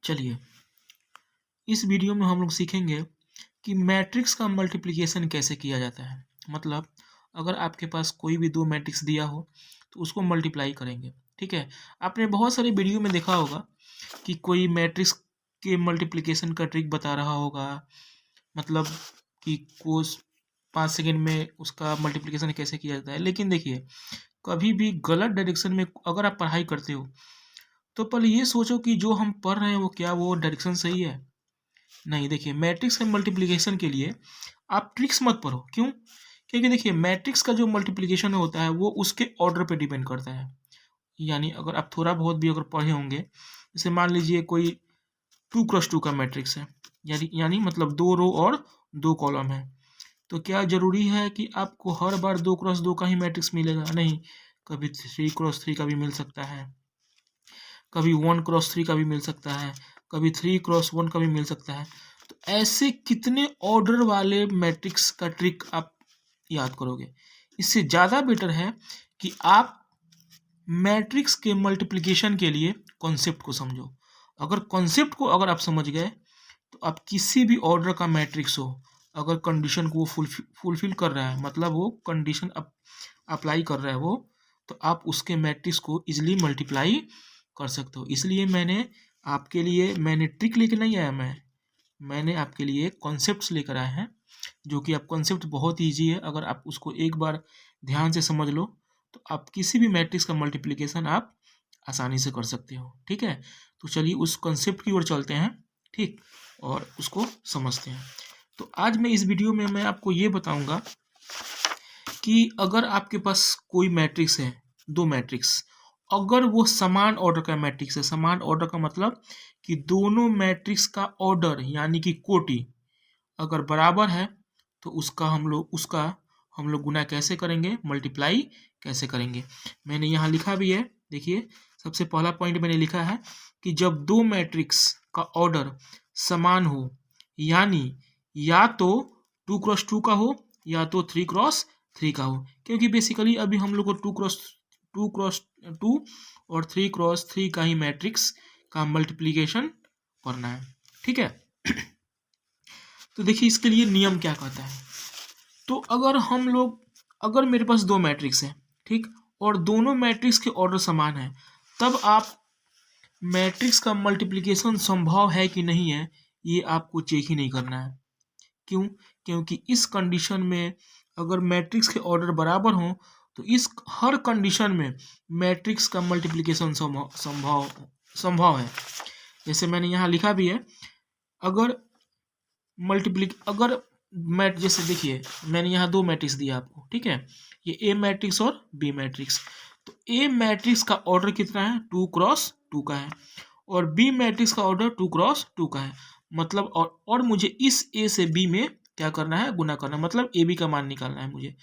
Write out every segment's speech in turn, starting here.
चलिए, इस वीडियो में हम लोग सीखेंगे कि मैट्रिक्स का मल्टीप्लिकेशन कैसे किया जाता है। मतलब अगर आपके पास कोई भी दो मैट्रिक्स दिया हो तो उसको मल्टीप्लाई करेंगे। ठीक है, आपने बहुत सारे वीडियो में देखा होगा कि कोई मैट्रिक्स के मल्टीप्लिकेशन का ट्रिक बता रहा होगा। मतलब कि कोस 5 सेकेंड में उसका मल्टीप्लिकेशन कैसे किया जाता है। लेकिन देखिए, कभी भी गलत डायरेक्शन में अगर आप पढ़ाई करते हो तो पहले ये सोचो कि जो हम पढ़ रहे हैं वो क्या वो डायरेक्शन सही है। नहीं, देखिए, मैट्रिक्स के मल्टीप्लिकेशन के लिए आप ट्रिक्स मत पढ़ो। क्यों? क्योंकि देखिए, मैट्रिक्स का जो मल्टीप्लिकेशन होता है वो उसके ऑर्डर पे डिपेंड करता है। यानी अगर आप थोड़ा बहुत भी अगर पढ़े होंगे, जैसे मान लीजिए कोई 2x2 का मैट्रिक्स है, यानी मतलब 2 रो और 2 कॉलम है, तो क्या ज़रूरी है कि आपको हर बार 2x2 का ही मैट्रिक्स मिलेगा? नहीं, कभी 3x3 का भी मिल सकता है, कभी 1x3 का भी मिल सकता है, कभी 3x1 का भी मिल सकता है। तो ऐसे कितने ऑर्डर वाले मैट्रिक्स का ट्रिक आप याद करोगे? इससे ज़्यादा बेटर है कि आप मैट्रिक्स के मल्टीप्लिकेशन के लिए कॉन्सेप्ट को समझो। अगर कॉन्सेप्ट को अगर आप समझ गए तो आप किसी भी ऑर्डर का मैट्रिक्स हो, अगर कंडीशन को वो फुलफिल कर रहा है, मतलब वो कंडीशन अप्लाई कर रहा है वो, तो आप उसके मैट्रिक्स को इजीली मल्टीप्लाई कर सकते हो। इसलिए मैंने ट्रिक लेके नहीं आया, मैंने आपके लिए कॉन्सेप्ट्स लेकर आए हैं, जो कि आप कॉन्सेप्ट बहुत ईजी है। अगर आप उसको एक बार ध्यान से समझ लो तो आप किसी भी मैट्रिक्स का मल्टीप्लिकेशन आप आसानी से कर सकते हो। ठीक है, तो चलिए उस कॉन्सेप्ट की ओर चलते हैं। ठीक, और उसको समझते हैं। तो आज मैं इस वीडियो में मैं आपको ये बताऊंगा कि अगर आपके पास कोई मैट्रिक्स है, दो मैट्रिक्स, अगर वो समान ऑर्डर का मैट्रिक्स है, समान ऑर्डर का मतलब कि दोनों मैट्रिक्स का ऑर्डर यानी कि कोटि अगर बराबर है, तो उसका हम लोग गुना कैसे करेंगे, मल्टीप्लाई कैसे करेंगे। मैंने यहाँ लिखा भी है, देखिए, सबसे पहला पॉइंट मैंने लिखा है कि जब दो मैट्रिक्स का ऑर्डर समान हो, यानी या तो 2x2 का हो या तो 3x3 का हो। क्योंकि बेसिकली अभी हम लोग को 2x2 और 3x3 का ही मैट्रिक्स का मल्टीप्लिकेशन करना है। ठीक है, तो देखिए इसके लिए नियम क्या कहता है। तो अगर मेरे पास दो मैट्रिक्स हैं, ठीक, और दोनों मैट्रिक्स के ऑर्डर समान है, तब आप मैट्रिक्स का मल्टीप्लिकेशन संभव है कि नहीं है, ये आपको चेक ही नहीं करना है। क्यों? क्योंकि इस कंडीशन में अगर मैट्रिक्स के ऑर्डर बराबर हों तो इस हर कंडीशन में मैट्रिक्स का मल्टीप्लिकेशन संभव है। जैसे मैंने यहाँ लिखा भी है, अगर जैसे देखिए, मैंने यहाँ दो मैट्रिक्स दिया आपको। ठीक है, ये ए मैट्रिक्स और बी मैट्रिक्स। तो ए मैट्रिक्स का ऑर्डर कितना है, 2x2 का है, और बी मैट्रिक्स का ऑर्डर 2x2 का है। मतलब और मुझे इस ए से बी में क्या करना है, गुना करना है, मतलब ए बी का मान निकालना है मुझे।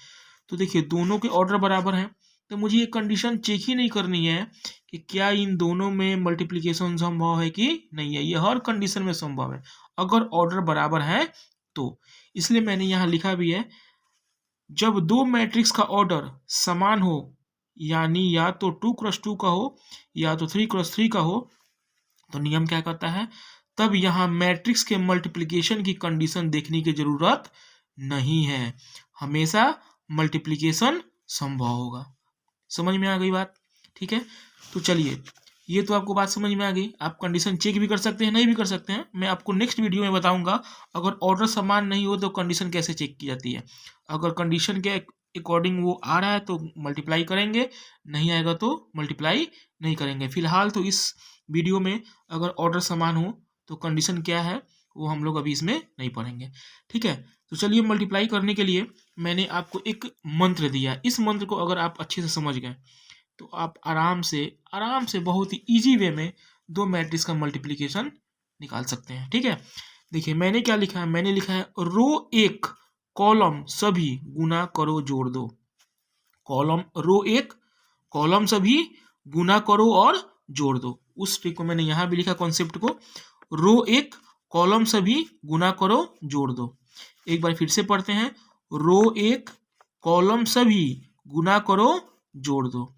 तो देखिए, दोनों के ऑर्डर बराबर हैं, तो मुझे ये कंडीशन चेक ही नहीं करनी है कि क्या इन दोनों में मल्टीप्लिकेशन संभव है कि नहीं है। ये हर कंडीशन में संभव है अगर ऑर्डर बराबर है तो। इसलिए मैंने यहाँ लिखा भी है, जब दो मैट्रिक्स का ऑर्डर समान हो, यानी या तो 2x2 का हो या तो 3x3 का हो, तो नियम क्या कहता है, तब यहाँ मैट्रिक्स के मल्टीप्लिकेशन की कंडीशन देखने की जरूरत नहीं है, हमेशा मल्टीप्लिकेशन संभव होगा। समझ में आ गई बात? ठीक है, तो चलिए, ये तो आपको बात समझ में आ गई। आप कंडीशन चेक भी कर सकते हैं, नहीं भी कर सकते हैं। मैं आपको नेक्स्ट वीडियो में बताऊंगा अगर ऑर्डर समान नहीं हो तो कंडीशन कैसे चेक की जाती है। अगर कंडीशन के अकॉर्डिंग वो आ रहा है तो मल्टीप्लाई करेंगे, नहीं आएगा तो मल्टीप्लाई नहीं करेंगे। फिलहाल तो इस वीडियो में अगर ऑर्डर समान हो तो कंडीशन क्या है वो हम लोग अभी इसमें नहीं पढ़ेंगे। ठीक है, तो चलिए, मल्टीप्लाई करने के लिए मैंने आपको एक मंत्र दिया। इस मंत्र को अगर आप अच्छे से समझ गए तो आप आराम से बहुत ही इजी वे में दो मैट्रिक्स का मल्टीप्लिकेशन निकाल सकते हैं। ठीक है, देखिए मैंने क्या लिखा है, मैंने लिखा है रो एक कॉलम सभी गुना करो जोड़ दो। रो एक कॉलम सभी गुना करो और जोड़ दो। उस ट्रिक को मैंने यहाँ भी लिखा, कॉन्सेप्ट को, रो एक कॉलम सभी गुना करो जोड़ दो। एक बार फिर से पढ़ते हैं, रो एक कॉलम सभी गुना करो जोड़ दो।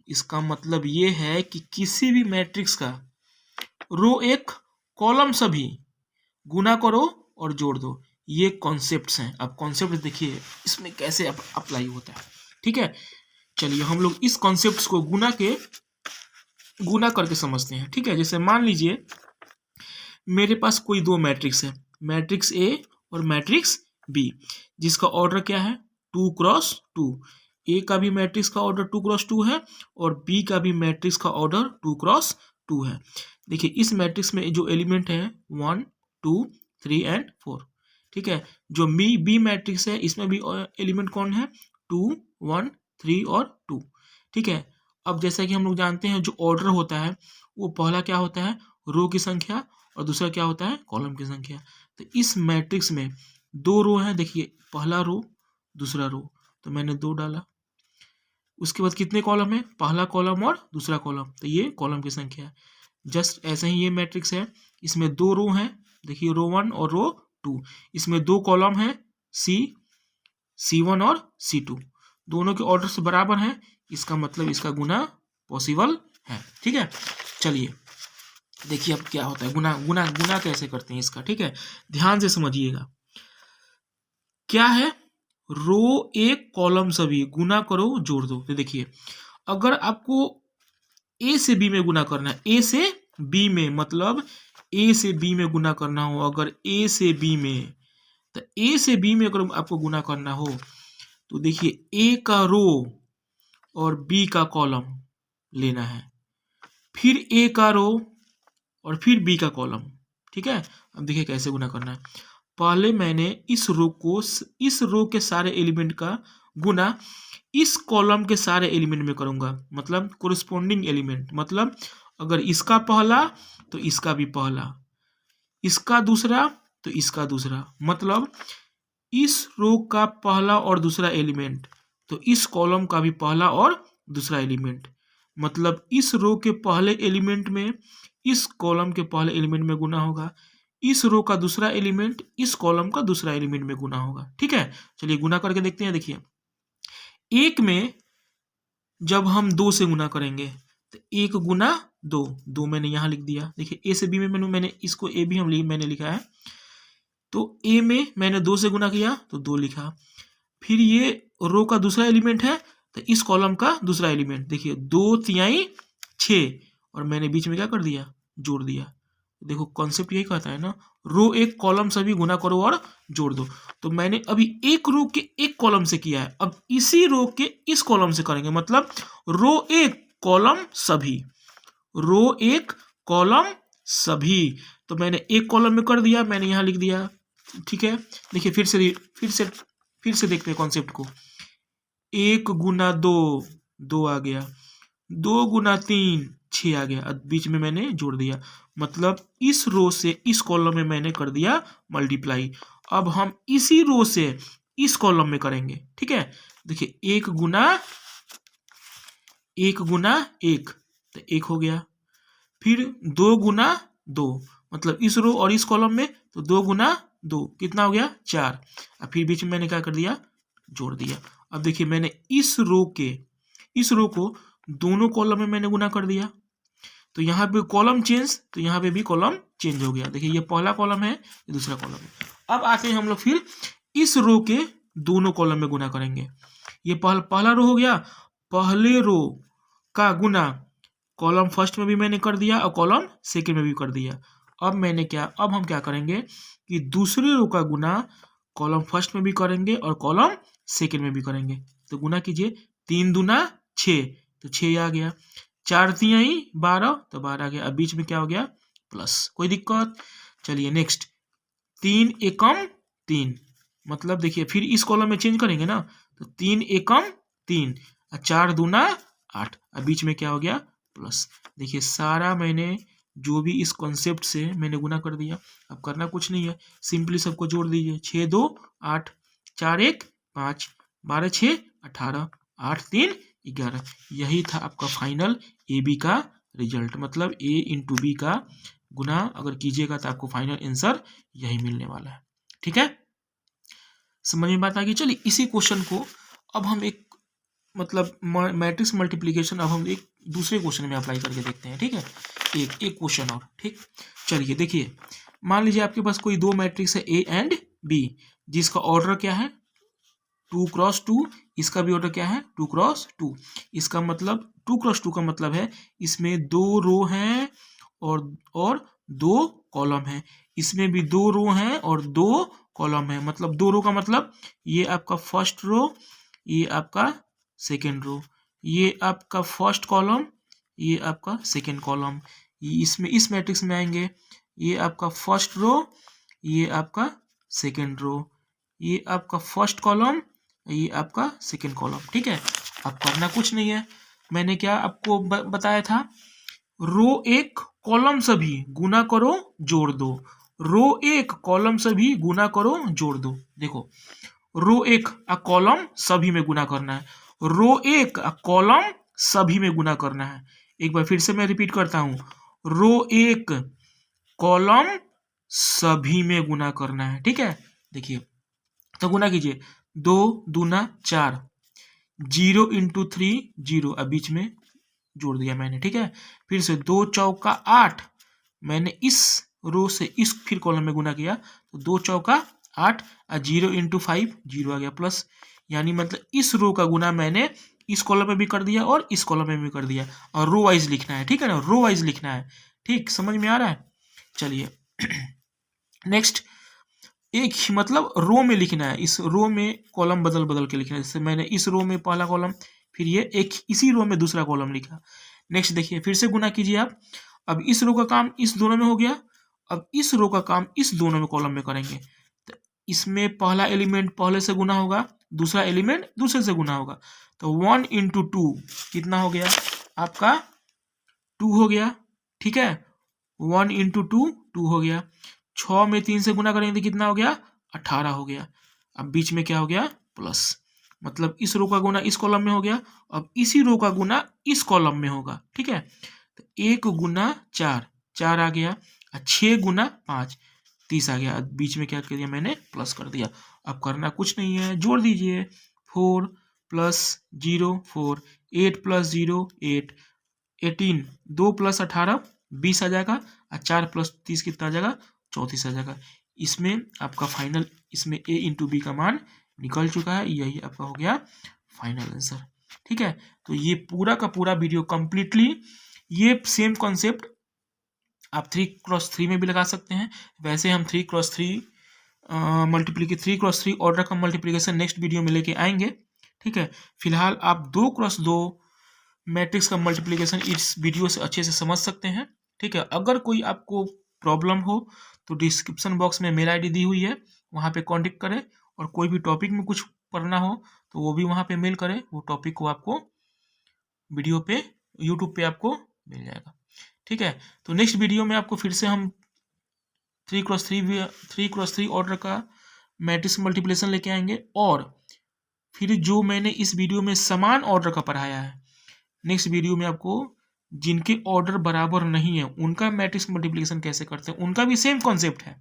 इसका मतलब ये है कि किसी भी मैट्रिक्स का रो एक कॉलम सभी, गुना करो और जोड़ दो। ये कॉन्सेप्ट्स हैं। अब कॉन्सेप्ट देखिए इसमें कैसे अप्लाई होता है। ठीक है, चलिए हम लोग इस कॉन्सेप्ट्स को गुना करके समझते हैं। ठीक है, जैसे मान लीजिए मेरे पास कोई दो मैट्रिक्स है, मैट्रिक्स ए और मैट्रिक्स बी, जिसका ऑर्डर क्या है 2x2। ए का भी मैट्रिक्स का ऑर्डर 2x2 है और बी का भी मैट्रिक्स का ऑर्डर 2x2 है। देखिए इस मैट्रिक्स में जो एलिमेंट है 1 2 3 एंड 4। ठीक है, जो बी मैट्रिक्स है इसमें भी एलिमेंट कौन है 2 1 3 और 2। ठीक है, अब जैसा कि हम लोग जानते हैं जो ऑर्डर होता है वो पहला क्या होता है रो की संख्या और दूसरा क्या होता है कॉलम की संख्या। तो इस मैट्रिक्स में दो रो है, देखिए पहला रो दूसरा रो, तो मैंने 2 डाला। उसके बाद कितने कॉलम है पहला कॉलम और दूसरा कॉलम, तो ये कॉलम की संख्या है। जस्ट ऐसे ही ये मैट्रिक्स है, इसमें दो रो हैं, देखिए रो 1 और रो 2, इसमें दो कॉलम है C1 और C2, दोनों के ऑर्डर से बराबर हैं, इसका मतलब इसका गुना पॉसिबल है। ठीक है, चलिए देखिए अब क्या होता है गुना कैसे करते हैं इसका। ठीक है, ध्यान से समझिएगा। क्या है रो एक कॉलम सभी, गुना करो जोड़ दो। तो देखिए अगर आपको ए से बी में गुना करना है, ए से बी में मतलब ए से बी में गुना करना हो, अगर ए से बी में, तो ए से बी में अगर आपको गुना करना हो तो देखिए ए का रो और बी का कॉलम लेना है, फिर ए का रो और फिर बी का कॉलम। ठीक है, अब देखिए कैसे गुना करना है। पहले मैंने इस रो के सारे एलिमेंट का गुना इस कॉलम के सारे एलिमेंट में करूंगा, मतलब कोरिस्पोंडिंग एलिमेंट, मतलब अगर इसका पहला तो इसका भी पहला, इसका दूसरा तो इसका दूसरा, मतलब इस रो का पहला और दूसरा एलिमेंट तो इस कॉलम का भी पहला और दूसरा एलिमेंट, मतलब इस रो के पहले एलिमेंट में इस कॉलम के पहले एलिमेंट में गुना होगा, इस रो का दूसरा एलिमेंट इस कॉलम का दूसरा एलिमेंट में गुना होगा। ठीक है, चलिए गुना करके देखते हैं। देखिए एक में जब हम 2 से गुना करेंगे तो 1 गुना 2, 2 मैंने यहाँ लिख दिया। देखिए ए से बी में मैंने इसको ए भी मैंने लिखा है, तो ए में मैंने 2 से गुना किया तो 2 लिखा। फिर ये रो का दूसरा एलिमेंट है तो इस कॉलम का दूसरा एलिमेंट, देखिए 2 तिहाई 6 और मैंने बीच में क्या कर दिया जोड़ दिया। देखो कॉन्सेप्ट यही कहता है ना, रो एक कॉलम सभी गुना करो और जोड़ दो। तो मैंने अभी एक रो के एक कॉलम से किया है, अब इसी रो के इस कॉलम से करेंगे, मतलब रो एक कॉलम सभी, रो एक कॉलम सभी। तो मैंने एक कॉलम में कर दिया, मैंने यहाँ लिख दिया। ठीक है, देखिए फिर से देखते हैं कॉन्सेप्ट को। 1 गुना 2 2 आ गया, 2 गुना 3 6 आ गया, अब बीच में मैंने जोड़ दिया, मतलब इस रो से इस कॉलम में मैंने कर दिया मल्टीप्लाई। अब हम इसी रो से इस कॉलम में करेंगे। ठीक है, देखिए 1 गुना 1 तो 1 हो गया, फिर 2 गुना 2, मतलब इस रो और इस कॉलम में तो 2 गुना 2 कितना हो गया 4, अब फिर बीच में मैंने क्या कर दिया जोड़ दिया। अब देखिए मैंने इस रो को दोनों कॉलम में मैंने गुना कर दिया, तो यहाँ पे कॉलम चेंज, तो यहाँ पे भी कॉलम चेंज हो गया। देखिए ये पहला कॉलम है, ये दूसरा कॉलम है। अब आते हैं हम लोग फिर इस रो के दोनों कॉलम में गुना करेंगे। ये पहला रो हो गया, पहले रो का गुना कॉलम फर्स्ट में भी मैंने कर दिया और कॉलम सेकंड में भी कर दिया। अब हम क्या करेंगे कि दूसरे रो का गुना कॉलम फर्स्ट में भी करेंगे और कॉलम सेकंड में भी करेंगे। तो गुना कीजिए, 3 दूना 6 तो 6 आ गया, 4 तिहाई 12 तो 12 आ गया, अब बीच में क्या हो गया प्लस, कोई दिक्कत। चलिए नेक्स्ट, 3 एकम 3, मतलब देखिए फिर इस कॉलम में चेंज करेंगे ना, तो 3 एकम 3, 4 दूना 8, अब बीच में क्या हो गया प्लस। देखिए सारा मैंने जो भी इस कॉन्सेप्ट से मैंने गुना कर दिया। अब करना कुछ नहीं है, सिंपली सबको जोड़ दीजिए, 6 2 8, 4 1 5, 12 6 18, 8 3 11। यही था आपका फाइनल ए बी का रिजल्ट, मतलब ए इंटू बी का गुना अगर कीजिएगा तो आपको फाइनल आंसर यही मिलने वाला है। ठीक है, समझ में बात आ गई। चलिए इसी क्वेश्चन को अब हम एक मतलब मैट्रिक्स मल्टीप्लिकेशन अब हम एक दूसरे क्वेश्चन में अप्लाई करके देखते हैं, ठीक है। एक क्वेश्चन और, ठीक। चलिए देखिए, मान लीजिए आपके पास कोई दो मैट्रिक्स है ए एंड बी, जिसका ऑर्डर क्या है 2x2, इसका भी ऑर्डर क्या है 2x2। इसका मतलब 2x2 का मतलब है इसमें दो रो हैं और दो कॉलम है, इसमें भी दो रो हैं और दो कॉलम है। मतलब दो रो का मतलब ये आपका फर्स्ट रो, ये आपका सेकेंड रो, ये आपका फर्स्ट कॉलम, ये आपका सेकेंड कॉलम। इसमें इस मैट्रिक्स में आएंगे, ये आपका फर्स्ट रो, ये आपका सेकेंड रो, ये आपका फर्स्ट कॉलम, ये आपका सेकेंड कॉलम, ठीक है। अब करना कुछ नहीं है, मैंने क्या आपको बताया था, रो एक कॉलम सभी गुना करो जोड़ दो, रो एक कॉलम सभी गुना करो जोड़ दो। देखो, रो एक कॉलम सभी में गुना करना है, रो एक कॉलम सभी में गुना करना है। एक बार फिर से मैं रिपीट करता हूं, रो एक कॉलम सभी में गुना करना है, ठीक है। देखिए, तो गुना कीजिए, 2 दूना 4, 0 इंटू 3 0, अब बीच में जोड़ दिया मैंने, ठीक है। फिर से 2 चौका 8, मैंने इस रो से इस फिर कॉलम में गुना किया, तो 2 चौका 8 और 0 इंटू 5 0 आ गया प्लस, यानी मतलब इस रो का गुना मैंने इस कॉलम में भी कर दिया और इस कॉलम में भी कर दिया, और रो वाइज लिखना है, ठीक है ना, रो वाइज लिखना है, ठीक, समझ में आ रहा है। चलिए नेक्स्ट, एक ही मतलब रो में लिखना है, इस रो में कॉलम बदल बदल के लिखना है, जैसे मैंने इस रो में पहला कॉलम, फिर ये एक इसी रो में दूसरा कॉलम लिखा। नेक्स्ट देखिए, फिर से गुना कीजिए आप, अब इस रो का काम इस दोनों में हो गया, अब इस रो का काम इस दोनों में कॉलम में करेंगे। तो इसमें पहला एलिमेंट पहले से गुना होगा, दूसरा एलिमेंट दूसरे से गुना होगा, तो 1 इंटू 2 कितना हो गया आपका 2 हो गया, ठीक है। 1 इंटू 2 2 हो गया, 6 में 3 से गुना करेंगे तो कितना हो गया 18 हो गया। अब बीच में क्या हो गया प्लस, मतलब इस रो का गुना इस कॉलम में हो गया, अब इसी रो का गुना इस कॉलम में होगा, ठीक है। तो 1 गुना 4 4 आ गया, 6 गुना 5 30 आ गया, बीच में क्या कर दिया मैंने प्लस कर दिया। अब करना कुछ नहीं है, जोड़ दीजिए, 4 प्लस 0 4, 8 प्लस 0 8, 18, 2 प्लस 18 20 आ जाएगा, और 4 प्लस 30 कितना आ जाएगा 34 आ जाएगा। इसमें आपका फाइनल, इसमें a इंटू बी का मान निकल चुका है, यही आपका हो गया फाइनल आंसर, ठीक है। तो ये पूरा का पूरा वीडियो कंप्लीटली ये सेम कॉन्सेप्ट आप 3x3 में भी लगा सकते हैं। वैसे हम 3x3 3x3 ऑर्डर का मल्टीप्लीकेशन नेक्स्ट वीडियो में लेके आएंगे, ठीक है। फिलहाल आप 2x2 मैट्रिक्स का मल्टीप्लीकेशन इस वीडियो से अच्छे से समझ सकते हैं, ठीक है। अगर कोई आपको प्रॉब्लम हो तो डिस्क्रिप्शन बॉक्स में मेल आईडी दी हुई है, वहाँ पे कांटेक्ट करें, और कोई भी टॉपिक में कुछ पढ़ना हो तो वो भी वहाँ पे मेल करें, वो टॉपिक को आपको वीडियो पे यूट्यूब पे आपको मिल जाएगा, ठीक है। तो नेक्स्ट वीडियो में आपको फिर से हम 3x3 ऑर्डर का मैट्रिक्स मल्टीप्लिकेशन लेके आएंगे, और फिर जो मैंने इस वीडियो में समान ऑर्डर का पढ़ाया है, नेक्स्ट वीडियो में आपको जिनके ऑर्डर बराबर नहीं है उनका मैट्रिक्स मल्टीप्लिकेशन कैसे करते हैं, उनका भी सेम कॉन्सेप्ट है,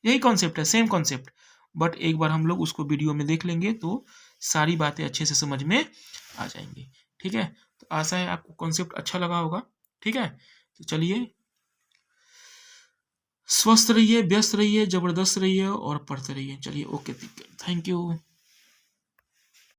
यही कॉन्सेप्ट है, सेम कॉन्सेप्ट, बट एक बार हम लोग उसको वीडियो में देख लेंगे तो सारी बातें अच्छे से समझ में आ जाएंगी, ठीक है। तो आशा है आपको कॉन्सेप्ट अच्छा लगा होगा, ठीक है। तो चलिए, स्वस्थ रहिए, व्यस्त रहिए, जबरदस्त रहिए और पढ़ते रहिए। चलिए, ओके, थैंक यू।